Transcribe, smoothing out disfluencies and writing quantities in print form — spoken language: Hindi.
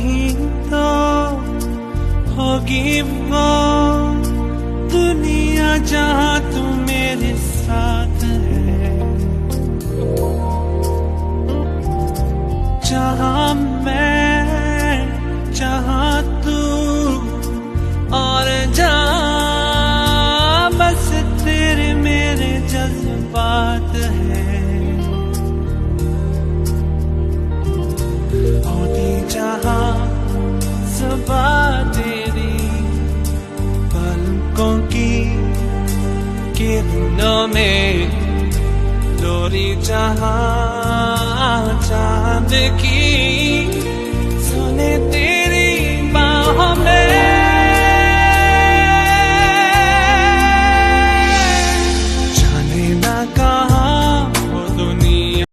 नहीं तो होगी वो दुनिया जहाँ तू मेरे साथ है, जहाँ मैं जहाँ तू और जहाँ बस तेरे मेरे जज्बात है। होती जहाँ सबा तेरी पलकों की किरणों में, डोरी जहाँ चांद की